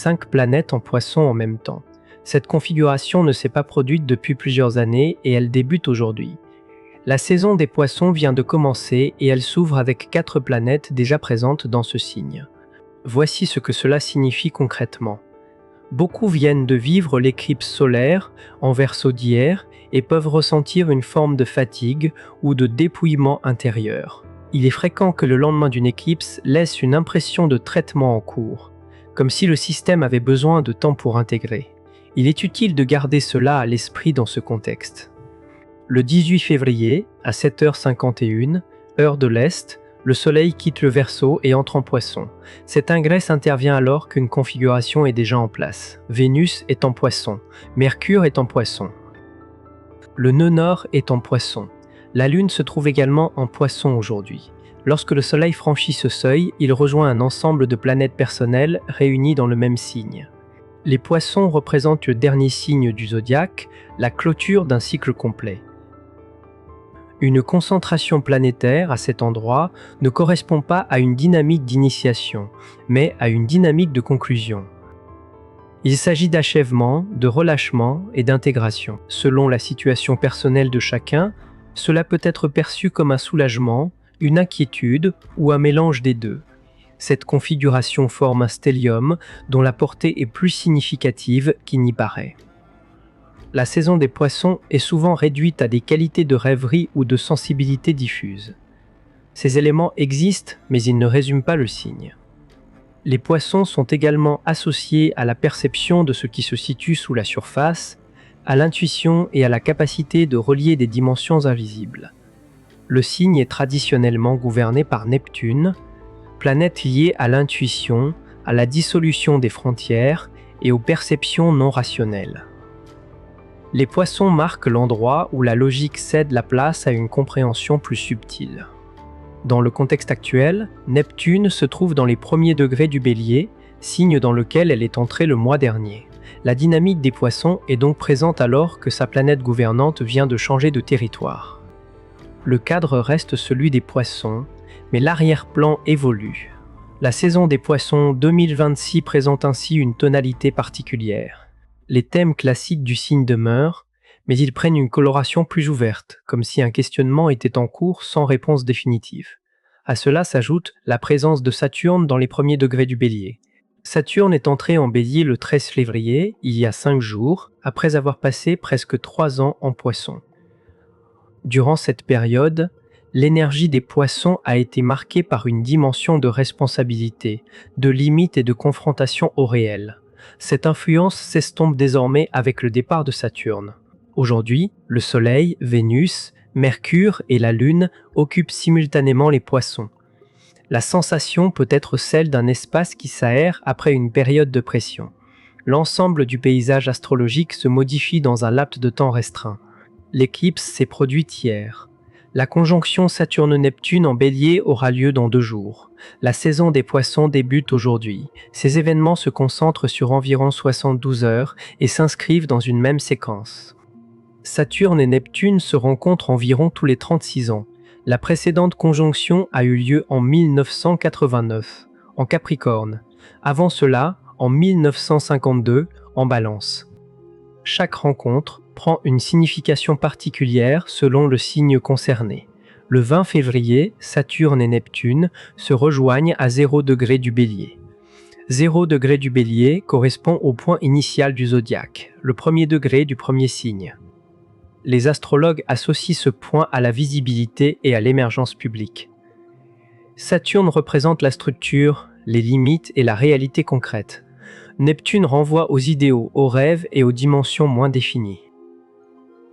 5 planètes en Poisson en même temps. Cette configuration ne s'est pas produite depuis plusieurs années et elle débute aujourd'hui. La saison des Poissons vient de commencer et elle s'ouvre avec 4 planètes déjà présentes dans ce signe. Voici ce que cela signifie concrètement. Beaucoup viennent de vivre l'éclipse solaire en Verseau d'hier et peuvent ressentir une forme de fatigue ou de dépouillement intérieur. Il est fréquent que le lendemain d'une éclipse laisse une impression de traitement en cours, comme si le système avait besoin de temps pour intégrer. Il est utile de garder cela à l'esprit dans ce contexte. Le 18 février, à 7h51, heure de l'Est, le Soleil quitte le Verseau et entre en Poisson. Cet ingress intervient alors qu'une configuration est déjà en place. Vénus est en Poisson, Mercure est en Poisson. Le nœud nord est en Poisson. La Lune se trouve également en Poisson aujourd'hui. Lorsque le Soleil franchit ce seuil, il rejoint un ensemble de planètes personnelles réunies dans le même signe. Les Poissons représentent le dernier signe du zodiaque, la clôture d'un cycle complet. Une concentration planétaire à cet endroit ne correspond pas à une dynamique d'initiation, mais à une dynamique de conclusion. Il s'agit d'achèvement, de relâchement et d'intégration. Selon la situation personnelle de chacun, cela peut être perçu comme un soulagement, une inquiétude ou un mélange des deux. Cette configuration forme un stellium dont la portée est plus significative qu'il n'y paraît. La saison des Poissons est souvent réduite à des qualités de rêverie ou de sensibilité diffuse. Ces éléments existent, mais ils ne résument pas le signe. Les Poissons sont également associés à la perception de ce qui se situe sous la surface, à l'intuition et à la capacité de relier des dimensions invisibles. Le signe est traditionnellement gouverné par Neptune, planète liée à l'intuition, à la dissolution des frontières et aux perceptions non rationnelles. Les Poissons marquent l'endroit où la logique cède la place à une compréhension plus subtile. Dans le contexte actuel, Neptune se trouve dans les premiers degrés du Bélier, signe dans lequel elle est entrée le mois dernier. La dynamique des Poissons est donc présente alors que sa planète gouvernante vient de changer de territoire. Le cadre reste celui des Poissons, mais l'arrière-plan évolue. La saison des Poissons 2026 présente ainsi une tonalité particulière. Les thèmes classiques du signe demeurent, mais ils prennent une coloration plus ouverte, comme si un questionnement était en cours sans réponse définitive. À cela s'ajoute la présence de Saturne dans les premiers degrés du Bélier. Saturne est entré en Bélier le 13 février, il y a 5 jours, après avoir passé presque 3 ans en Poissons. Durant cette période, l'énergie des Poissons a été marquée par une dimension de responsabilité, de limite et de confrontation au réel. Cette influence s'estompe désormais avec le départ de Saturne. Aujourd'hui, le Soleil, Vénus, Mercure et la Lune occupent simultanément les Poissons. La sensation peut être celle d'un espace qui s'aère après une période de pression. L'ensemble du paysage astrologique se modifie dans un laps de temps restreint. L'éclipse s'est produite hier. La conjonction Saturne-Neptune en Bélier aura lieu dans 2 jours. La saison des Poissons débute aujourd'hui. Ces événements se concentrent sur environ 72 heures et s'inscrivent dans une même séquence. Saturne et Neptune se rencontrent environ tous les 36 ans. La précédente conjonction a eu lieu en 1989, en Capricorne. Avant cela, en 1952, en Balance. Chaque rencontre prend une signification particulière selon le signe concerné. Le 20 février, Saturne et Neptune se rejoignent à 0 degré du Bélier. 0 degré du Bélier correspond au point initial du zodiaque, le premier degré du premier signe. Les astrologues associent ce point à la visibilité et à l'émergence publique. Saturne représente la structure, les limites et la réalité concrète. Neptune renvoie aux idéaux, aux rêves et aux dimensions moins définies.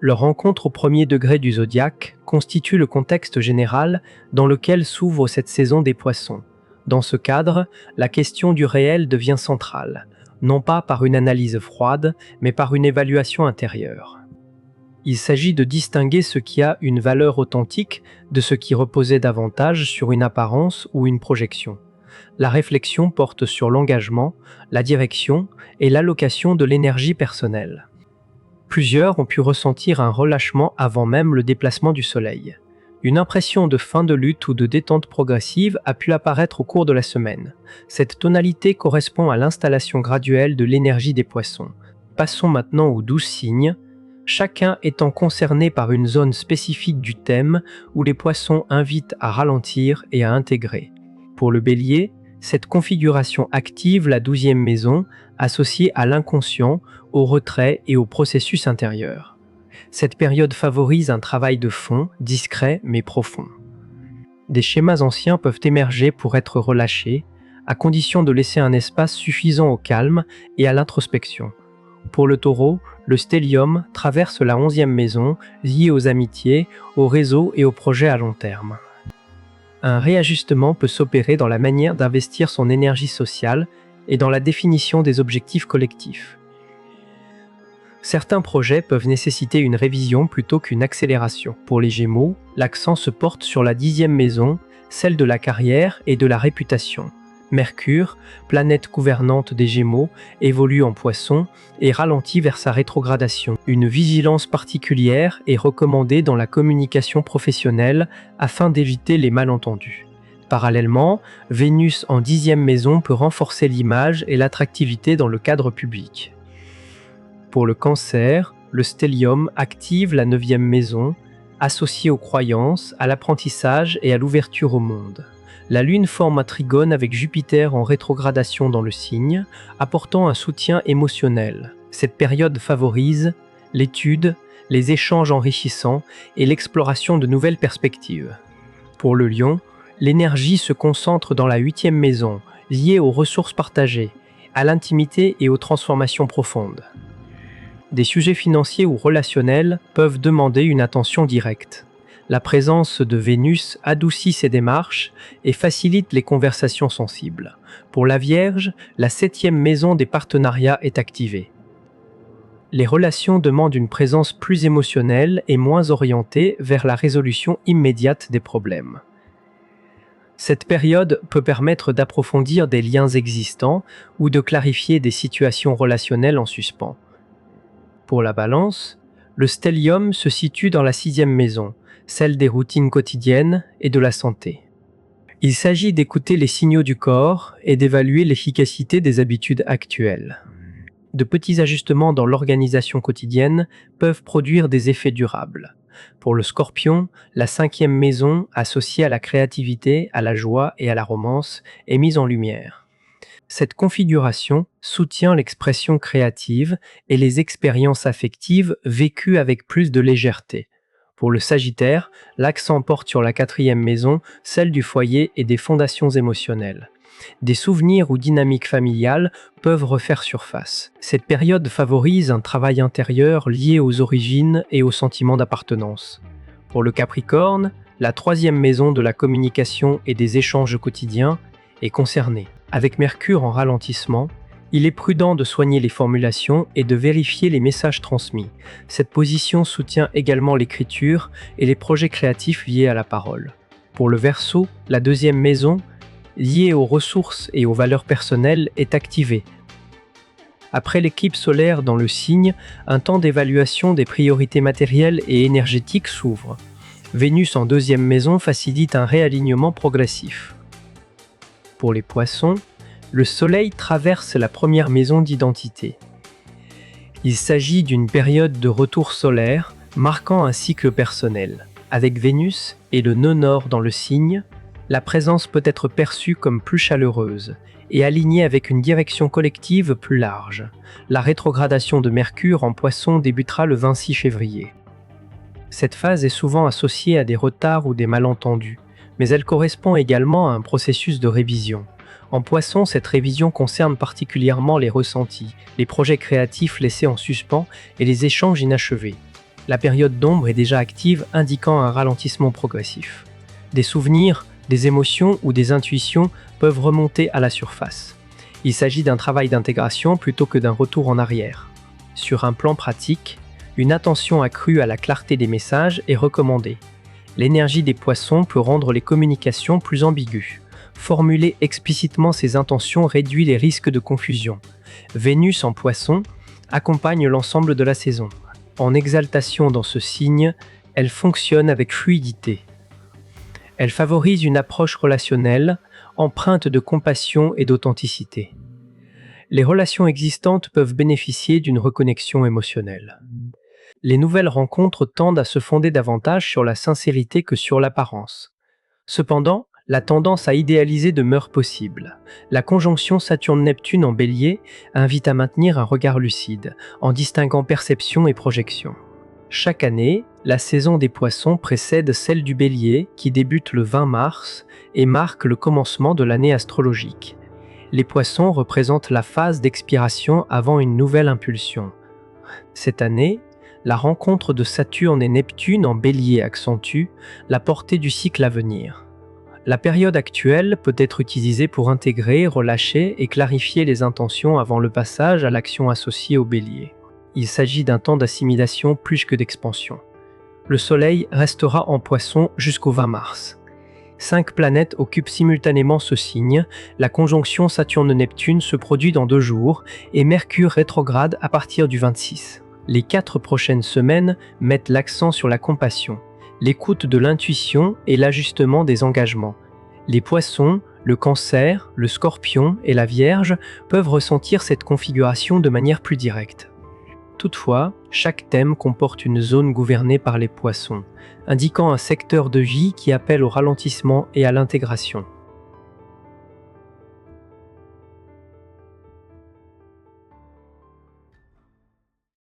Leur rencontre au premier degré du zodiaque constitue le contexte général dans lequel s'ouvre cette saison des Poissons. Dans ce cadre, la question du réel devient centrale, non pas par une analyse froide, mais par une évaluation intérieure. Il s'agit de distinguer ce qui a une valeur authentique de ce qui reposait davantage sur une apparence ou une projection. La réflexion porte sur l'engagement, la direction et l'allocation de l'énergie personnelle. Plusieurs ont pu ressentir un relâchement avant même le déplacement du Soleil. Une impression de fin de lutte ou de détente progressive a pu apparaître au cours de la semaine. Cette tonalité correspond à l'installation graduelle de l'énergie des poissons. Passons maintenant aux 12 signes, chacun étant concerné par une zone spécifique du thème où les poissons invitent à ralentir et à intégrer. Pour le Bélier, cette configuration active la 12e maison, associée à l'inconscient, au retrait et au processus intérieur. Cette période favorise un travail de fond, discret mais profond. Des schémas anciens peuvent émerger pour être relâchés, à condition de laisser un espace suffisant au calme et à l'introspection. Pour le Taureau, le stellium traverse la 11e maison, liée aux amitiés, aux réseaux et aux projets à long terme. Un réajustement peut s'opérer dans la manière d'investir son énergie sociale et dans la définition des objectifs collectifs. Certains projets peuvent nécessiter une révision plutôt qu'une accélération. Pour les Gémeaux, l'accent se porte sur la 10e maison, celle de la carrière et de la réputation. Mercure, planète gouvernante des Gémeaux, évolue en Poisson et ralentit vers sa rétrogradation. Une vigilance particulière est recommandée dans la communication professionnelle afin d'éviter les malentendus. Parallèlement, Vénus en 10e maison peut renforcer l'image et l'attractivité dans le cadre public. Pour le Cancer, le stellium active la 9e maison, associée aux croyances, à l'apprentissage et à l'ouverture au monde. La Lune forme un trigone avec Jupiter en rétrogradation dans le signe, apportant un soutien émotionnel. Cette période favorise l'étude, les échanges enrichissants et l'exploration de nouvelles perspectives. Pour le Lion, l'énergie se concentre dans la 8e maison, liée aux ressources partagées, à l'intimité et aux transformations profondes. Des sujets financiers ou relationnels peuvent demander une attention directe. La présence de Vénus adoucit ces démarches et facilite les conversations sensibles. Pour la Vierge, la 7e maison des partenariats est activée. Les relations demandent une présence plus émotionnelle et moins orientée vers la résolution immédiate des problèmes. Cette période peut permettre d'approfondir des liens existants ou de clarifier des situations relationnelles en suspens. Pour la Balance, le stellium se situe dans la 6e maison, celle des routines quotidiennes et de la santé. Il s'agit d'écouter les signaux du corps et d'évaluer l'efficacité des habitudes actuelles. De petits ajustements dans l'organisation quotidienne peuvent produire des effets durables. Pour le Scorpion, la 5e maison, associée à la créativité, à la joie et à la romance, est mise en lumière. Cette configuration soutient l'expression créative et les expériences affectives vécues avec plus de légèreté. Pour le Sagittaire, l'accent porte sur la 4e maison, celle du foyer et des fondations émotionnelles. Des souvenirs ou dynamiques familiales peuvent refaire surface. Cette période favorise un travail intérieur lié aux origines et au sentiment d'appartenance. Pour le Capricorne, la 3e maison de la communication et des échanges quotidiens est concernée. Avec Mercure en ralentissement, il est prudent de soigner les formulations et de vérifier les messages transmis. Cette position soutient également l'écriture et les projets créatifs liés à la parole. Pour le Verseau, la 2e maison, liée aux ressources et aux valeurs personnelles, est activée. Après l'éclipse solaire dans le signe, un temps d'évaluation des priorités matérielles et énergétiques s'ouvre. Vénus en 2e maison facilite un réalignement progressif. Pour les Poissons, le Soleil traverse la 1re maison d'identité. Il s'agit d'une période de retour solaire marquant un cycle personnel. Avec Vénus et le nœud nord dans le signe, la présence peut être perçue comme plus chaleureuse et alignée avec une direction collective plus large. La rétrogradation de Mercure en Poisson débutera le 26 février. Cette phase est souvent associée à des retards ou des malentendus, mais elle correspond également à un processus de révision. En Poisson, cette révision concerne particulièrement les ressentis, les projets créatifs laissés en suspens et les échanges inachevés. La période d'ombre est déjà active, indiquant un ralentissement progressif. Des souvenirs, des émotions ou des intuitions peuvent remonter à la surface. Il s'agit d'un travail d'intégration plutôt que d'un retour en arrière. Sur un plan pratique, une attention accrue à la clarté des messages est recommandée. L'énergie des Poissons peut rendre les communications plus ambiguës. Formuler explicitement ses intentions réduit les risques de confusion. Vénus en Poisson accompagne l'ensemble de la saison. En exaltation dans ce signe, elle fonctionne avec fluidité. Elle favorise une approche relationnelle, empreinte de compassion et d'authenticité. Les relations existantes peuvent bénéficier d'une reconnexion émotionnelle. Les nouvelles rencontres tendent à se fonder davantage sur la sincérité que sur l'apparence. Cependant, la tendance à idéaliser demeure possible. La conjonction Saturne-Neptune en Bélier invite à maintenir un regard lucide, en distinguant perception et projection. Chaque année, la saison des Poissons précède celle du Bélier, qui débute le 20 mars et marque le commencement de l'année astrologique. Les Poissons représentent la phase d'expiration avant une nouvelle impulsion. Cette année, la rencontre de Saturne et Neptune en Bélier accentue la portée du cycle à venir. La période actuelle peut être utilisée pour intégrer, relâcher et clarifier les intentions avant le passage à l'action associée au Bélier. Il s'agit d'un temps d'assimilation plus que d'expansion. Le Soleil restera en Poissons jusqu'au 20 mars. 5 planètes occupent simultanément ce signe, la conjonction Saturne-Neptune se produit dans 2 jours et Mercure rétrograde à partir du 26. Les 4 prochaines semaines mettent l'accent sur la compassion, l'écoute de l'intuition et l'ajustement des engagements. Les Poissons, le Cancer, le Scorpion et la Vierge peuvent ressentir cette configuration de manière plus directe. Toutefois, chaque thème comporte une zone gouvernée par les Poissons, indiquant un secteur de vie qui appelle au ralentissement et à l'intégration.